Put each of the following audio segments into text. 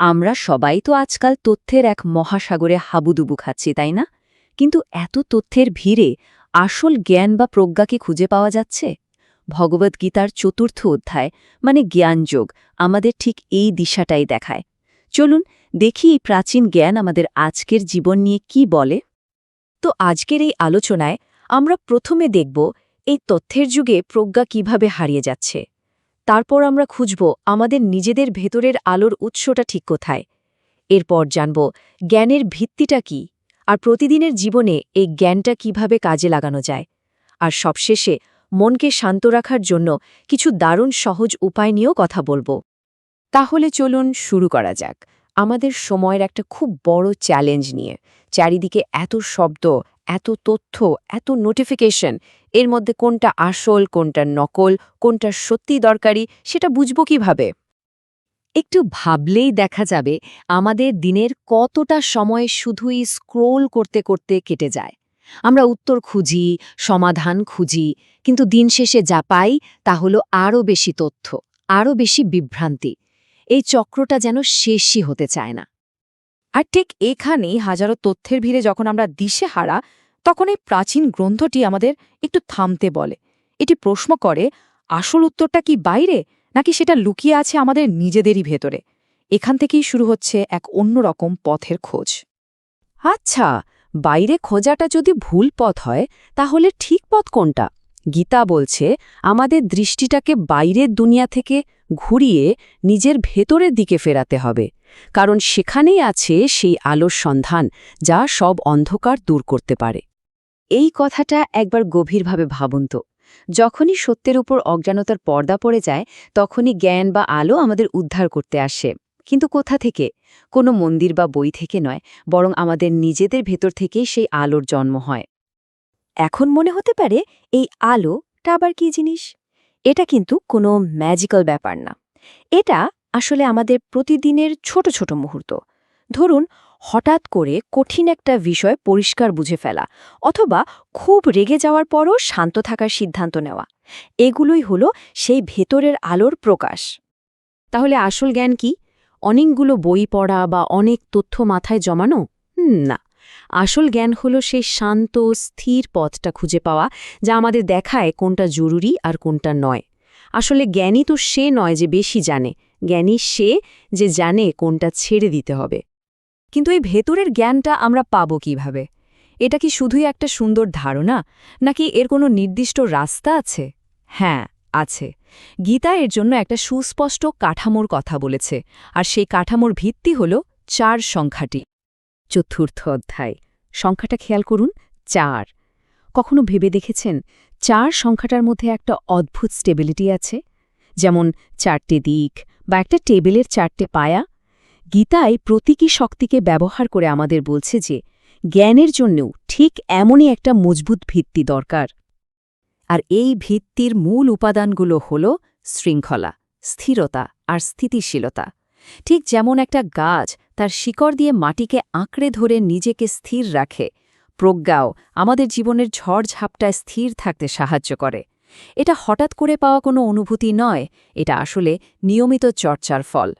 আমরা সবাই তো আজকাল তথ্যের এক মহাসাগরে হাবুডুবু খাচ্ছি, তাই না? কিন্তু এত তথ্যের ভিড়ে আসল জ্ঞান বা প্রজ্ঞা কি খুঁজে পাওয়া যাচ্ছে? ভগবদ্গীতার চতুর্থ অধ্যায় মানে জ্ঞানযোগ আমাদের ঠিক এই দিশাটাই দেখায়। চলুন দেখি এই প্রাচীন জ্ঞান আমাদের আজকের জীবন নিয়ে কি বলে। তো আজকের এই আলোচনায় আমরা প্রথমে দেখব এই তথ্যের যুগে প্রজ্ঞা কিভাবে হারিয়ে যাচ্ছে। তারপর আমরা খুঁজব আমাদের নিজেদের ভেতরের আলোর উৎসটা ঠিক কোথায়। এরপর জানব জ্ঞানের ভিত্তিটা কি, আর প্রতিদিনের জীবনে এই জ্ঞানটা কিভাবে কাজে লাগানো যায়। আর সবশেষে মনকে শান্ত রাখার জন্য কিছু দারুণ সহজ উপায় নিয়েও কথা বলবো। তাহলে চলুন শুরু করা যাক আমাদের সময়ের একটা খুব বড় চ্যালেঞ্জ নিয়ে। চারিদিকে এত শব্দ, এত তথ্য, এত নোটিফিকেশন, এর মধ্যে কোনটা আসল, কোনটা নকল, কোনটা সত্যি দরকারি সেটা বুঝব কিভাবে? একটু ভাবলেই দেখা যাবে আমাদের দিনের কতটা সময় শুধুই স্ক্রোল করতে করতে কেটে যায়। আমরা উত্তর খুঁজি, সমাধান খুঁজি, কিন্তু দিন শেষে যা পাই তা হলো আরও বেশি তথ্য, আরও বেশি বিভ্রান্তি। এই চক্রটা যেন শেষই হতে চায় না। আর ঠিক এখানেই হাজারো তথ্যের ভিড়ে যখন আমরা দিশেহারা, তখন এই প্রাচীন গ্রন্থটি আমাদের একটু থামতে বলে। এটি প্রশ্ন করে, আসল উত্তরটা কি বাইরে, নাকি সেটা লুকিয়ে আছে আমাদের নিজেদেরই ভেতরে? এখান থেকেই শুরু হচ্ছে এক অন্যরকম পথের খোঁজ। আচ্ছা, বাইরে খোঁজাটা যদি ভুল পথ হয় তাহলে ঠিক পথ কোনটা? গীতা বলছে আমাদের দৃষ্টিটাকে বাইরের দুনিয়া থেকে ঘুরিয়ে নিজের ভেতরের দিকে ফেরাতে হবে, কারণ সেখানেই আছে সেই আলোর সন্ধান যা সব অন্ধকার দূর করতে পারে। এই কথাটা একবার গভীরভাবে ভাবুন তো। যখনই সত্যের উপর অজ্ঞানতার পর্দা পড়ে যায় তখনই জ্ঞান বা আলো আমাদের উদ্ধার করতে আসে। কিন্তু কোথা থেকে? কোনো মন্দির বা বই থেকে নয়, বরং আমাদের নিজেদের ভেতর থেকেই সেই আলোর জন্ম হয়। এখন মনে হতে পারে এই আলোটা আবার কি জিনিস? এটা কিন্তু কোনো ম্যাজিক্যাল ব্যাপার না। এটা আসলে আমাদের প্রতিদিনের ছোট ছোট মুহূর্ত। ধরুন, হঠাৎ করে কঠিন একটা বিষয় পরিষ্কার বুঝে ফেলা, অথবা খুব রেগে যাওয়ার পরও শান্ত থাকার সিদ্ধান্ত নেওয়া। এগুলোই হলো সেই ভেতরের আলোর প্রকাশ। তাহলে আসল জ্ঞান কি? অনেকগুলো বই পড়া বা অনেক তথ্য মাথায় জমানো? না, আসল জ্ঞান হলো সেই শান্ত স্থির পথটা খুঁজে পাওয়া যা আমাদের দেখায় কোনটা জরুরি আর কোনটা নয়। আসলে জ্ঞানী তো সে নয় যে বেশি জানে, জ্ঞানী সে যে জানে কোনটা ছেড়ে দিতে হবে। কিন্তু এই ভেতরের জ্ঞানটা আমরা পাবো কিভাবে? এটা কি শুধুই একটা সুন্দর ধারণা, নাকি এর কোনো নির্দিষ্ট রাস্তা আছে? হ্যাঁ, আছে। গীতা এর জন্য একটা সুস্পষ্ট কাঠামোর কথা বলেছে, আর সেই কাঠামোর ভিত্তি হল ৪ সংখ্যাটি। চতুর্থ অধ্যায় সংখ্যাটা খেয়াল করুন, ৪। কখনো ভেবে দেখেছেন ৪ সংখ্যাটার মধ্যে একটা অদ্ভুত স্টেবিলিটি আছে? যেমন ৪টে দিক বা একটা টেবিলের ৪টে পায়া। গীতায় প্রতীকী শক্তিকে ব্যবহার করে আমাদের বলছে যে জ্ঞানের জন্যও ঠিক এমনই একটা মজবুত ভিত্তি দরকার। আর এই ভিত্তির মূল উপাদানগুলো হল শৃঙ্খলা, স্থিরতা আর স্থিতিশীলতা। ঠিক যেমন একটা গাছ তার শিকড় দিয়ে মাটিকে আঁকড়ে ধরে নিজেকে স্থির রাখে, প্রজ্ঞাও আমাদের জীবনের ঝড়ঝাপটায় স্থির থাকতে সাহায্য করে। এটা হঠাৎ করে পাওয়া কোনো অনুভূতি নয়, এটা আসলে নিয়মিত চর্চার ফল।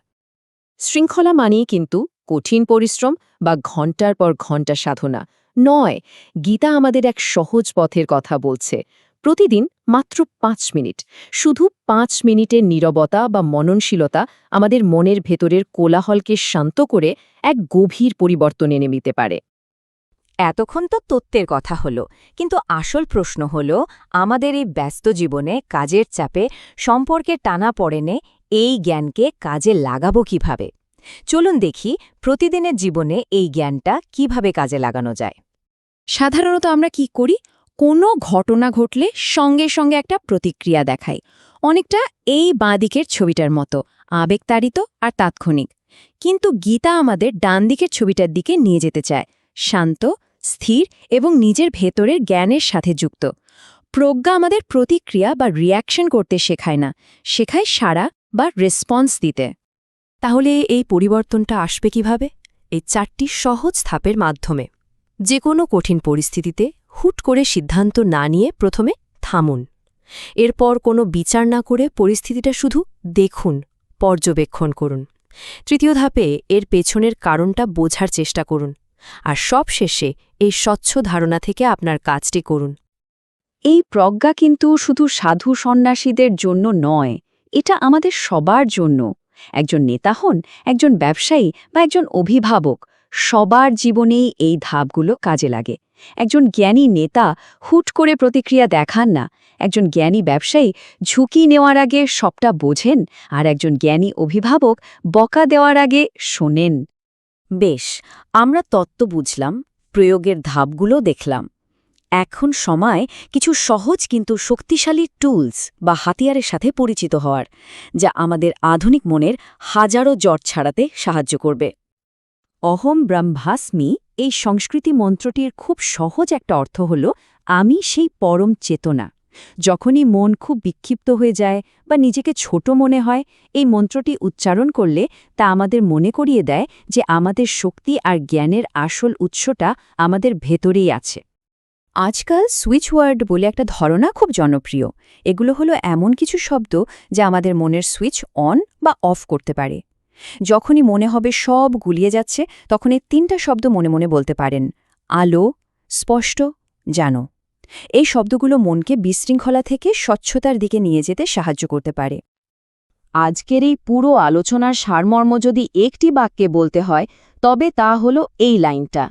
শৃঙ্খলা মানেই কিন্তু কঠিন পরিশ্রম বা ঘণ্টার পর ঘণ্টা সাধনা নয়। গীতা আমাদের এক সহজ পথের কথা বলছে। প্রতিদিন মাত্র ৫ মিনিট, শুধু ৫ মিনিটের নীরবতা বা মননশীলতা আমাদের মনের ভেতরের কোলাহলকে শান্ত করে এক গভীর পরিবর্তন এনে নিতে পারে। এতক্ষণ তো তত্ত্বের কথা হলো, কিন্তু আসল প্রশ্ন হলো আমাদের এই ব্যস্ত জীবনে কাজের চাপে সম্পর্কের টানাপোড়েনে এই জ্ঞানকে কাজে লাগাবো কিভাবে। চলুন দেখি প্রতিদিনের জীবনে এই জ্ঞানটা কিভাবে কাজে লাগানো যায়। সাধারণত আমরা কি করি? কোনো ঘটনা ঘটলে সঙ্গে সঙ্গে একটা প্রতিক্রিয়া দেখাই, অনেকটা এই বাঁদিকের ছবিটার মতো, আবেগতাড়িত আর তাৎক্ষণিক। কিন্তু গীতা আমাদের ডান দিকের ছবিটার দিকে নিয়ে যেতে চায়, শান্ত, স্থির এবং নিজের ভেতরের জ্ঞানের সাথে যুক্ত। প্রজ্ঞা আমাদের প্রতিক্রিয়া বা রিয়াকশন করতে শেখায় না, শেখায় সাড়া বা রেসপন্স দিতে। তাহলে এই পরিবর্তনটা আসবে কিভাবে? এই ৪টি সহজ ধাপের মাধ্যমে। যে কোনো কঠিন পরিস্থিতিতে হুট করে সিদ্ধান্ত না নিয়ে প্রথমে থামুন। এরপর কোনো বিচার না করে পরিস্থিতিটা শুধু দেখুন, পর্যবেক্ষণ করুন। তৃতীয় ধাপে এর পেছনের কারণটা বোঝার চেষ্টা করুন, আর সবশেষে এই স্বচ্ছ ধারণা থেকে আপনার কাজটি করুন। এই প্রজ্ঞা কিন্তু শুধু সাধু সন্ন্যাসীদের জন্য নয়, এটা আমাদের সবার জন্য। একজন নেতা হন, একজন ব্যবসায়ী বা একজন অভিভাবক, সবার জীবনেই এই ধাপগুলো কাজে লাগে। একজন জ্ঞানী নেতা হুট করে প্রতিক্রিয়া দেখান না, একজন জ্ঞানী ব্যবসায়ী ঝুঁকি নেওয়ার আগে সবটা বোঝেন, আর একজন জ্ঞানী অভিভাবক বকা দেওয়ার আগে শোনেন। বেশ, আমরা তত্ত্ব বুঝলাম, প্রয়োগের ধাপগুলো দেখলাম। এখন সময় কিছু সহজ কিন্তু শক্তিশালী টুলস বা হাতিয়ারের সাথে পরিচিত হওয়ার, যা আমাদের আধুনিক মনের হাজারো জট ছাড়াতে সাহায্য করবে। অহম ব্রহ্মাস্মি এই সংস্কৃতি মন্ত্রটির খুব সহজ একটা অর্থ হল আমি সেই পরম চেতনা। যখনই মন খুব বিক্ষিপ্ত হয়ে যায় বা নিজেকে ছোট মনে হয়, এই মন্ত্রটি উচ্চারণ করলে তা আমাদের মনে করিয়ে দেয় যে আমাদের শক্তি আর জ্ঞানের আসল উৎসটা আমাদের ভেতরেই আছে। আজকাল সুইচ ওয়ার্ড বলে একটা ধারণা খুব জনপ্রিয়। এগুলো হলো এমন কিছু শব্দ যা আমাদের মনের সুইচ অন বা অফ করতে পারে। যখনই মনে হবে সব গুলিয়ে যাচ্ছে, তখন এই 3টা শব্দ মনে মনে বলতে পারেন: আলো, স্পষ্ট, জানো। এই শব্দগুলো মনকে বিশৃঙ্খলা থেকে স্বচ্ছতার দিকে নিয়ে যেতে সাহায্য করতে পারে। আজকের এই পুরো আলোচনার সারমর্ম যদি একটি বাক্যে বলতে হয়, তবে তা হলো এই লাইনটা।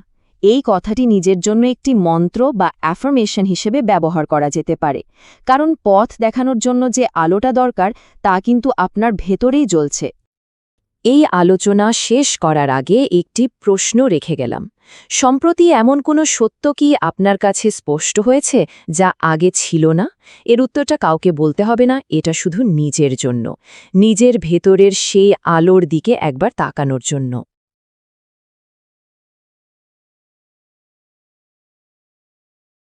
এই কথাটি নিজের জন্য একটি মন্ত্র বা অ্যাফার্মেশন হিসেবে ব্যবহার করা যেতে পারে, কারণ পথ দেখানোর জন্য যে আলোটা দরকার তা কিন্তু আপনার ভেতরেই জ্বলছে। এই আলোচনা শেষ করার আগে একটি প্রশ্ন রেখে গেলাম। সম্প্রতি এমন কোনো সত্য কি আপনার কাছে স্পষ্ট হয়েছে যা আগে ছিল না? এর উত্তরটা কাউকে বলতে হবে না, এটা শুধু নিজের জন্য, নিজের ভেতরের সেই আলোর দিকে একবার তাকানোর জন্য।